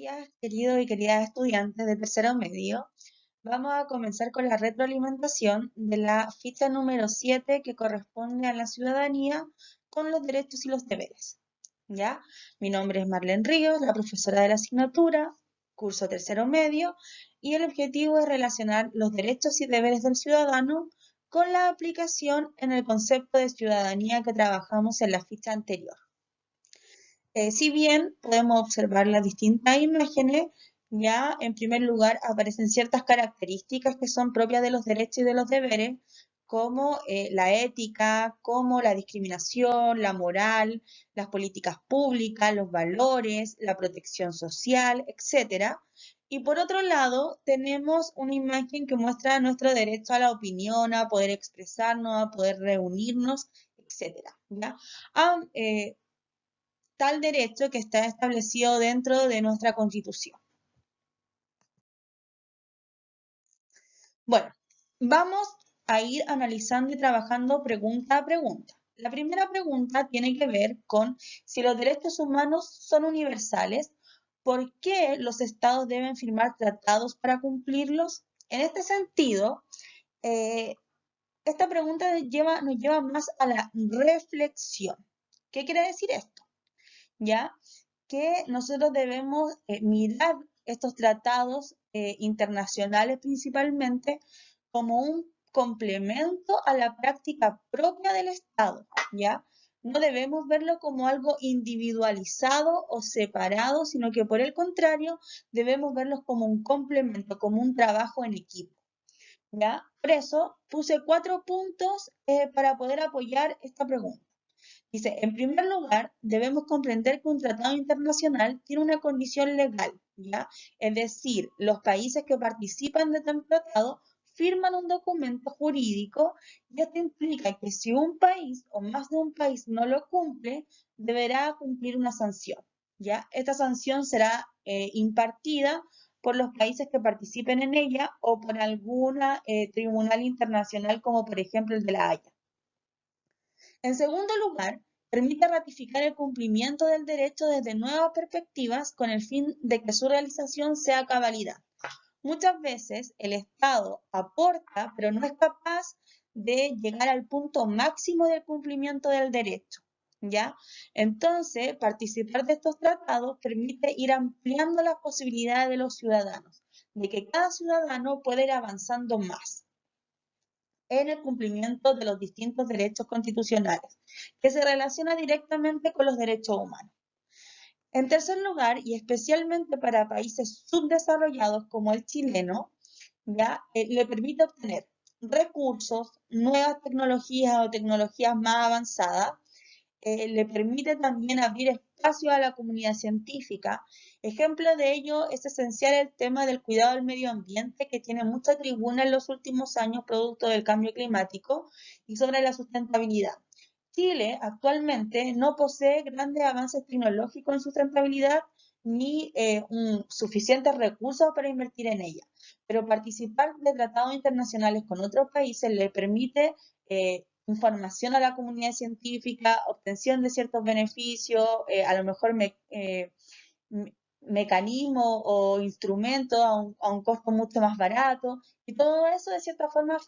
días, queridos y queridas estudiantes de tercero medio. Vamos a comenzar con la retroalimentación de la ficha número 7 que corresponde a la ciudadanía con los derechos y los deberes. ¿Ya? Mi nombre es Marlene Ríos, la profesora de la asignatura, curso tercero medio, y el objetivo es relacionar los derechos y deberes del ciudadano con la aplicación en el concepto de ciudadanía que trabajamos en la ficha anterior. Si bien podemos observar las distintas imágenes, ya en primer lugar aparecen ciertas características que son propias de los derechos y de los deberes, como la ética, como la discriminación, la moral, las políticas públicas, los valores, la protección social, etc. Y por otro lado, tenemos una imagen que muestra nuestro derecho a la opinión, a poder expresarnos, a poder reunirnos, etc. ¿Ya? Tal derecho que está establecido dentro de nuestra Constitución. Bueno, vamos a ir analizando y trabajando pregunta a pregunta. La primera pregunta tiene que ver con si los derechos humanos son universales, ¿por qué los estados deben firmar tratados para cumplirlos? En este sentido, esta pregunta nos lleva más a la reflexión. ¿Qué quiere decir esto? ¿Ya? Que nosotros debemos mirar estos tratados internacionales principalmente como un complemento a la práctica propia del Estado, ¿ya? No debemos verlo como algo individualizado o separado, sino que por el contrario, debemos verlos como un complemento, como un trabajo en equipo, ¿ya? Por eso puse 4 puntos para poder apoyar esta pregunta. Dice, en primer lugar, debemos comprender que un tratado internacional tiene una condición legal, ¿ya? Es decir, los países que participan de tal tratado firman un documento jurídico y esto implica que si un país o más de un país no lo cumple, deberá cumplir una sanción, ¿ya? Esta sanción será impartida por los países que participen en ella o por alguna tribunal internacional como por ejemplo el de la Haya. En segundo lugar, permite ratificar el cumplimiento del derecho desde nuevas perspectivas con el fin de que su realización sea cabalidad. Muchas veces el Estado aporta, pero no es capaz de llegar al punto máximo del cumplimiento del derecho, ¿ya? Entonces, participar de estos tratados permite ir ampliando las posibilidades de los ciudadanos, de que cada ciudadano pueda ir avanzando más en el cumplimiento de los distintos derechos constitucionales, que se relaciona directamente con los derechos humanos. En tercer lugar, y especialmente para países subdesarrollados como el chileno, ¿ya? Le permite obtener recursos, nuevas tecnologías o tecnologías más avanzadas, le permite también abrir espacio a la comunidad científica. Ejemplo de ello es esencial el tema del cuidado del medio ambiente, que tiene mucha tribuna en los últimos años producto del cambio climático y sobre la sustentabilidad. Chile actualmente no posee grandes avances tecnológicos en sustentabilidad ni suficientes recursos para invertir en ella, pero participar de tratados internacionales con otros países le permite información a la comunidad científica, obtención de ciertos beneficios, a lo mejor mecanismos o instrumentos a un costo mucho más barato, y todo eso de cierta forma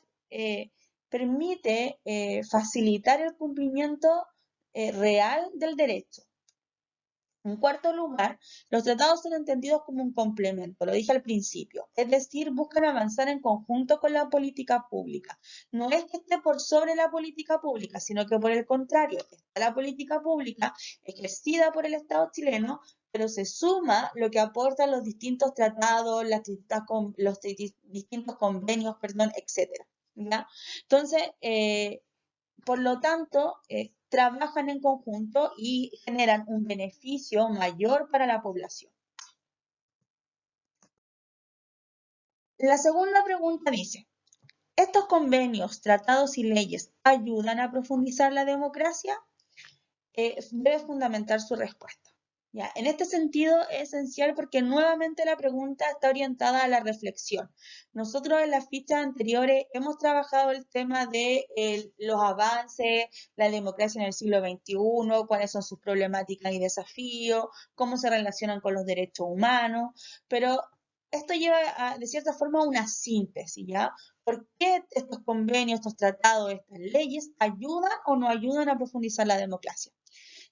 permite facilitar el cumplimiento real del derecho. En cuarto lugar, los tratados son entendidos como un complemento, lo dije al principio, es decir, buscan avanzar en conjunto con la política pública. No es que esté por sobre la política pública, sino que por el contrario, está la política pública ejercida por el Estado chileno, pero se suma lo que aportan los distintos tratados, los distintos convenios, perdón, etcétera, ¿ya? Entonces, por lo tanto, trabajan en conjunto y generan un beneficio mayor para la población. La segunda pregunta dice, ¿estos convenios, tratados y leyes ayudan a profundizar la democracia? Debe fundamentar su respuesta, ¿Ya? En este sentido es esencial porque nuevamente la pregunta está orientada a la reflexión. Nosotros en las fichas anteriores hemos trabajado el tema de los avances, la democracia en el siglo XXI, cuáles son sus problemáticas y desafíos, cómo se relacionan con los derechos humanos, pero esto lleva de cierta forma a una síntesis, ¿ya? ¿Por qué estos convenios, estos tratados, estas leyes ayudan o no ayudan a profundizar la democracia?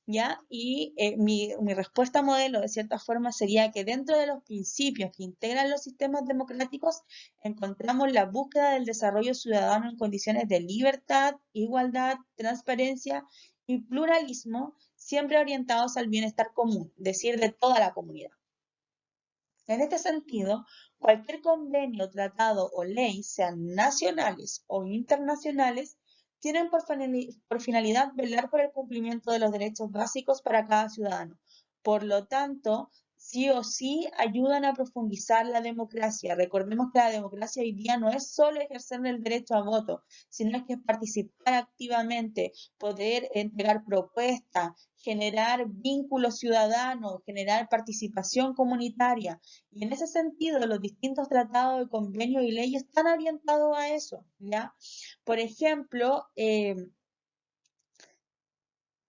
¿Ya? Y mi respuesta modelo, de cierta forma, sería que dentro de los principios que integran los sistemas democráticos, encontramos la búsqueda del desarrollo ciudadano en condiciones de libertad, igualdad, transparencia y pluralismo, siempre orientados al bienestar común, es decir, de toda la comunidad. En este sentido, cualquier convenio, tratado o ley, sean nacionales o internacionales, tienen por finalidad velar por el cumplimiento de los derechos básicos para cada ciudadano. Por lo tanto, sí o sí ayudan a profundizar la democracia. Recordemos que la democracia hoy día no es solo ejercer el derecho a voto, sino que es participar activamente, poder entregar propuestas, generar vínculos ciudadanos, generar participación comunitaria. Y en ese sentido, los distintos tratados de convenio y leyes están orientados a eso, ¿ya? Por ejemplo,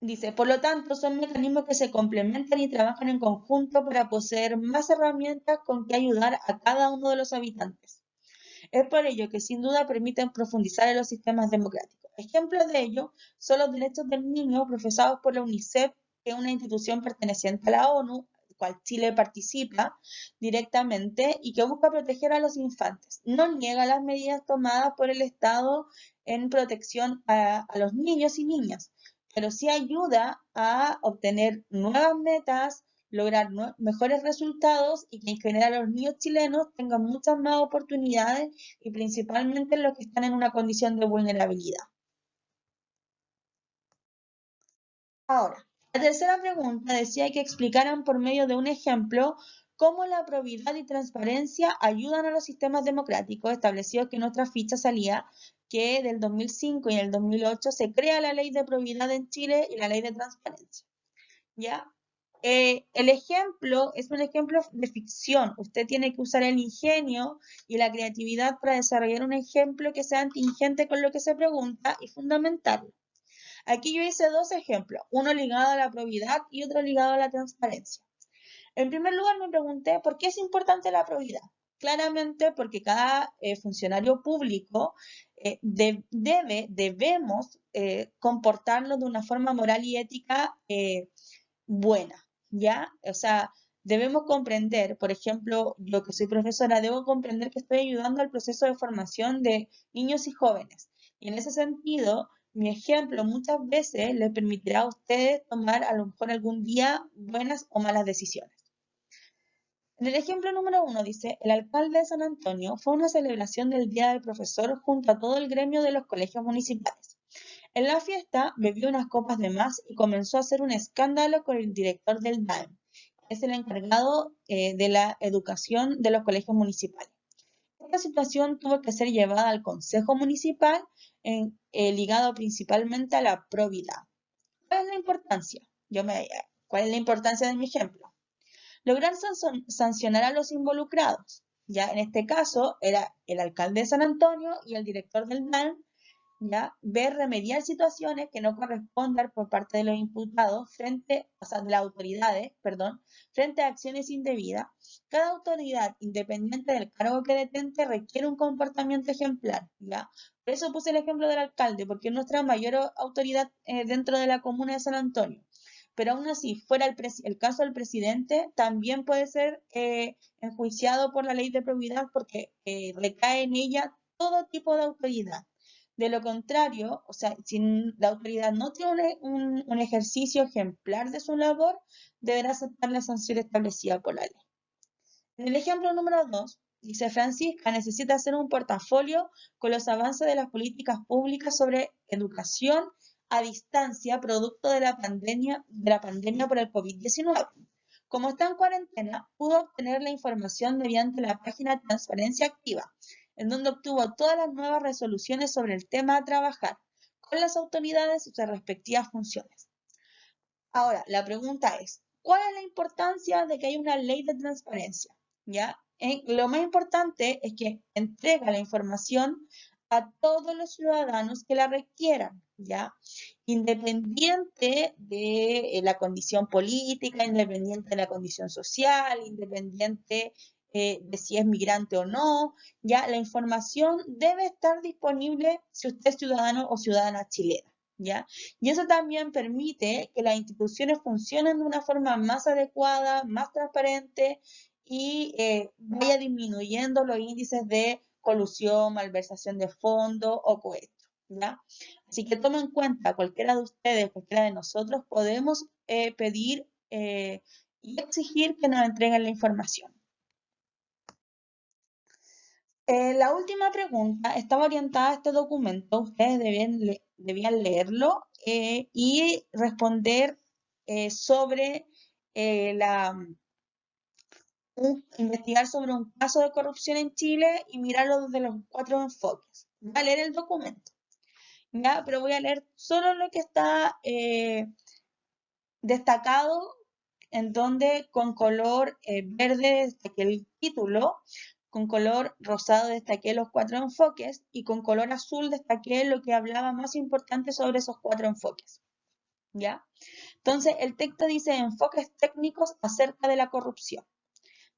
dice, por lo tanto, son mecanismos que se complementan y trabajan en conjunto para poseer más herramientas con que ayudar a cada uno de los habitantes. Es por ello que sin duda permiten profundizar en los sistemas democráticos. Ejemplos de ello son los derechos del niño profesados por la UNICEF, que es una institución perteneciente a la ONU, cual Chile participa directamente y que busca proteger a los infantes. No niega las medidas tomadas por el Estado en protección a los niños y niñas, pero sí ayuda a obtener nuevas metas, lograr mejores resultados y que en general los niños chilenos tengan muchas más oportunidades y principalmente los que están en una condición de vulnerabilidad. Ahora, la tercera pregunta decía que explicaran por medio de un ejemplo cómo la probidad y transparencia ayudan a los sistemas democráticos, establecidos que en nuestra ficha salía que del 2005 y el 2008 se crea la ley de probidad en Chile y la ley de transparencia. ¿Ya? El ejemplo es un ejemplo de ficción. Usted tiene que usar el ingenio y la creatividad para desarrollar un ejemplo que sea contingente con lo que se pregunta y fundamental. Aquí yo hice dos ejemplos, uno ligado a la probidad y otro ligado a la transparencia. En primer lugar me pregunté por qué es importante la probidad. Claramente porque cada funcionario público debemos comportarnos de una forma moral y ética buena, ¿ya? O sea, debemos comprender, por ejemplo, yo que soy profesora, debo comprender que estoy ayudando al proceso de formación de niños y jóvenes. Y en ese sentido, mi ejemplo muchas veces les permitirá a ustedes tomar a lo mejor algún día buenas o malas decisiones. En el ejemplo número 1 dice, el alcalde de San Antonio fue una celebración del Día del Profesor junto a todo el gremio de los colegios municipales. En la fiesta bebió unas copas de más y comenzó a hacer un escándalo con el director del DAEM, que es el encargado de la educación de los colegios municipales. Esta situación tuvo que ser llevada al Consejo Municipal, ligado principalmente a la probidad. ¿Cuál es la importancia? ¿Cuál es la importancia de mi ejemplo? Lograr sancionar a los involucrados. Ya en este caso era el alcalde de San Antonio y el director del DAEM, ¿ya? Ver remediar situaciones que no correspondan por parte de los imputados o sea, de las autoridades, perdón, frente a acciones indebidas. Cada autoridad, independiente del cargo que detente, requiere un comportamiento ejemplar, ¿ya? Por eso puse el ejemplo del alcalde, porque es nuestra mayor autoridad dentro de la comuna de San Antonio. Pero aún así, fuera el caso del presidente, también puede ser enjuiciado por la ley de probidad porque recae en ella todo tipo de autoridad. De lo contrario, o sea, si la autoridad no tiene un ejercicio ejemplar de su labor, deberá aceptar la sanción establecida por la ley. En el ejemplo número 2, dice Francisca, necesita hacer un portafolio con los avances de las políticas públicas sobre educación a distancia producto de la pandemia por el COVID-19. Como está en cuarentena, pudo obtener la información mediante la página Transparencia Activa, en donde obtuvo todas las nuevas resoluciones sobre el tema a trabajar con las autoridades y sus respectivas funciones. Ahora, la pregunta es, ¿cuál es la importancia de que haya una ley de transparencia? ¿Ya? Lo más importante es que entrega la información a todos los ciudadanos que la requieran, ¿ya? Independiente de la condición política, independiente de la condición social, independiente de si es migrante o no, ya la información debe estar disponible si usted es ciudadano o ciudadana chilena, ¿ya? Y eso también permite que las instituciones funcionen de una forma más adecuada, más transparente y vaya disminuyendo los índices de colusión, malversación de fondos o cohecho, ¿ya? Así que tomen en cuenta, cualquiera de ustedes, cualquiera de nosotros, podemos pedir y exigir que nos entreguen la información. La última pregunta estaba orientada a este documento. Ustedes debían leerlo y responder sobre investigar sobre un caso de corrupción en Chile y mirarlo desde los 4 enfoques. Voy a leer el documento, ¿ya? Pero voy a leer solo lo que está destacado, en donde con color verde destaqué el título, con color rosado destaqué los 4 enfoques y con color azul destaqué lo que hablaba más importante sobre esos 4 enfoques, ¿ya? Entonces, el texto dice enfoques técnicos acerca de la corrupción,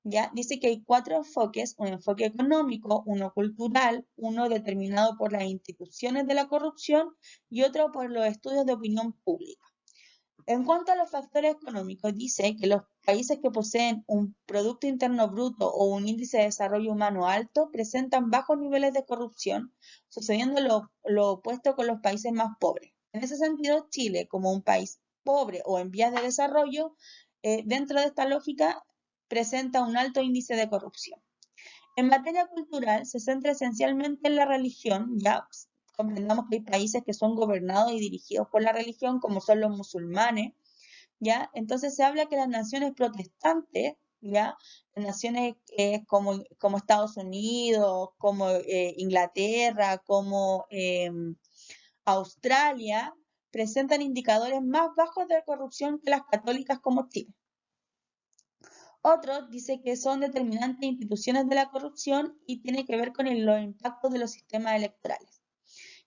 ¿ya? Dice que hay 4 enfoques, un enfoque económico, uno cultural, uno determinado por las instituciones de la corrupción y otro por los estudios de opinión pública. En cuanto a los factores económicos, dice que los países que poseen un Producto Interno Bruto o un índice de desarrollo humano alto presentan bajos niveles de corrupción, sucediendo lo opuesto con los países más pobres. En ese sentido, Chile, como un país pobre o en vías de desarrollo, dentro de esta lógica, presenta un alto índice de corrupción. En materia cultural, se centra esencialmente en la religión, ya comprendamos que hay países que son gobernados y dirigidos por la religión, como son los musulmanes, ¿ya? Entonces se habla que las naciones protestantes, ¿ya? Las naciones como Estados Unidos, como Inglaterra, como Australia, presentan indicadores más bajos de corrupción que las católicas como Chile. Otro dice que son determinantes instituciones de la corrupción y tiene que ver con los impactos de los sistemas electorales,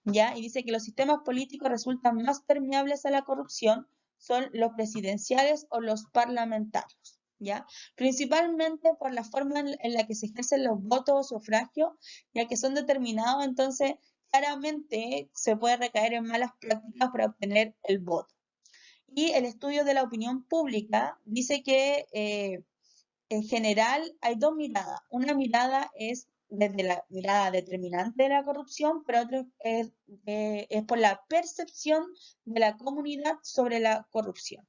¿ya? Y dice que los sistemas políticos resultan más permeables a la corrupción son los presidenciales o los parlamentarios, ¿ya? Principalmente por la forma en la que se ejercen los votos o sufragios, ya que son determinados, entonces claramente se puede recaer en malas prácticas para obtener el voto. Y el estudio de la opinión pública dice que en general hay 2 miradas. Una mirada es desde la mirada determinante de la corrupción, pero otra es por la percepción de la comunidad sobre la corrupción.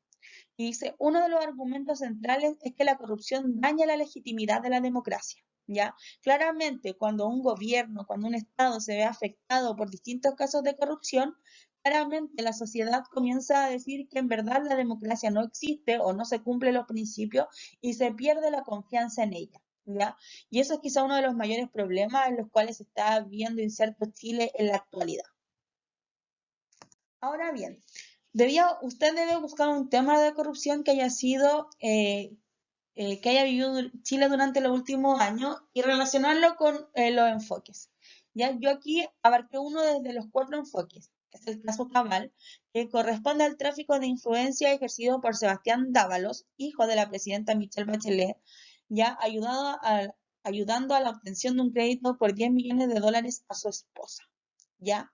Y dice, uno de los argumentos centrales es que la corrupción daña la legitimidad de la democracia, ¿ya? Claramente, cuando un gobierno, cuando un Estado se ve afectado por distintos casos de corrupción, claramente la sociedad comienza a decir que en verdad la democracia no existe o no se cumplen los principios y se pierde la confianza en ella, ¿ya? Y eso es quizá uno de los mayores problemas en los cuales se está viendo inserto Chile en la actualidad. Ahora bien, usted debe buscar un tema de corrupción que haya sido, que haya vivido Chile durante los últimos años y relacionarlo con los enfoques. ¿Ya? Yo aquí abarqué uno desde los 4 enfoques, que es el caso Cabal, que corresponde al tráfico de influencia ejercido por Sebastián Dávalos, hijo de la presidenta Michelle Bachelet, ya ayudando a la obtención de un crédito por 10 millones de dólares a su esposa. ¿Ya?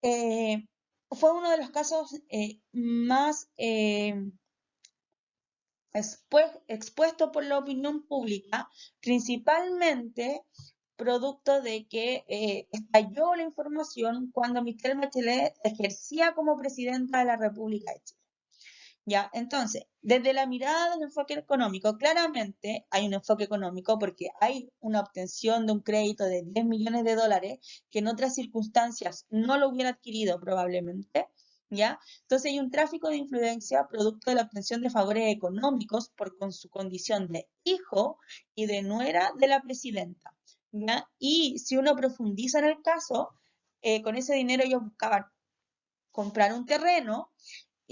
Fue uno de los casos más expuesto por la opinión pública, principalmente producto de que estalló la información cuando Michelle Bachelet ejercía como presidenta de la República de Chile. ¿Ya? Entonces, desde la mirada del enfoque económico, claramente hay un enfoque económico porque hay una obtención de un crédito de 10 millones de dólares que en otras circunstancias no lo hubiera adquirido probablemente, ¿ya? Entonces hay un tráfico de influencia producto de la obtención de favores económicos con su condición de hijo y de nuera de la presidenta, ¿ya? Y si uno profundiza en el caso, con ese dinero ellos buscaban comprar un terreno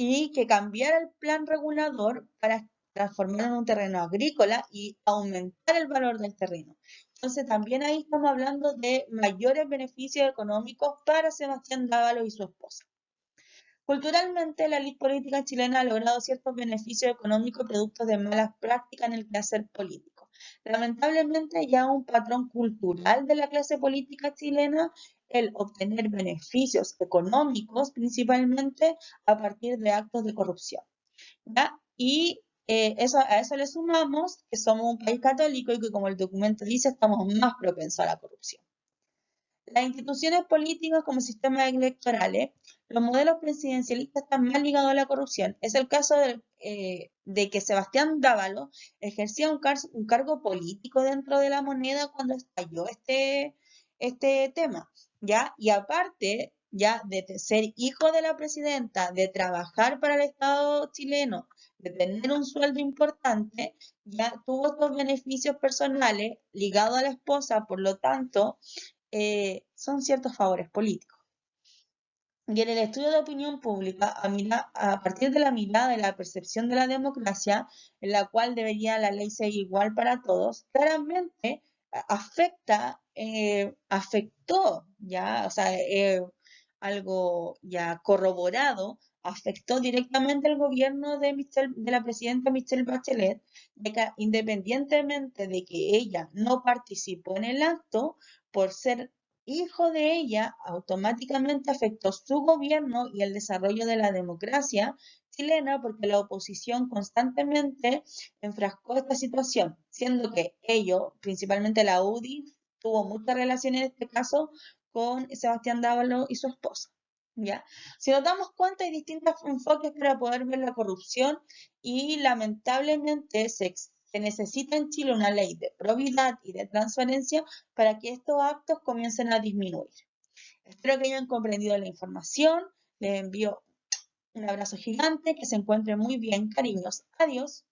y que cambiara el plan regulador para transformarlo en un terreno agrícola y aumentar el valor del terreno. Entonces también ahí estamos hablando de mayores beneficios económicos para Sebastián Dávalos y su esposa. Culturalmente, la élite política chilena ha logrado ciertos beneficios económicos producto de malas prácticas en el quehacer político. Lamentablemente, ya un patrón cultural de la clase política chilena el obtener beneficios económicos principalmente a partir de actos de corrupción. ¿Ya? Y a eso le sumamos que somos un país católico y que, como el documento dice, estamos más propensos a la corrupción. Las instituciones políticas como sistemas electorales, los modelos presidencialistas están más ligados a la corrupción. Es el caso de que Sebastián Dávalos ejercía un cargo político dentro de la moneda cuando estalló este tema, ¿ya? Y aparte, ya de ser hijo de la presidenta, de trabajar para el Estado chileno, de tener un sueldo importante, ya tuvo estos beneficios personales ligados a la esposa, por lo tanto, son ciertos favores políticos. Y en el estudio de opinión pública, a partir de la mirada de la percepción de la democracia, en la cual debería la ley ser igual para todos, claramente afectó, ya, o sea, algo ya corroborado, afectó directamente al gobierno de la presidenta Michelle Bachelet, de que independientemente de que ella no participó en el acto, por ser hijo de ella, automáticamente afectó su gobierno y el desarrollo de la democracia chilena porque la oposición constantemente enfrascó esta situación, siendo que ellos, principalmente la UDI, tuvo mucha relación en este caso con Sebastián Dávalos y su esposa. ¿Ya? Si nos damos cuenta, hay distintos enfoques para poder ver la corrupción y lamentablemente se necesita en Chile una ley de probidad y de transparencia para que estos actos comiencen a disminuir. Espero que hayan comprendido la información. Les envío un abrazo gigante, que se encuentren muy bien, cariños. Adiós.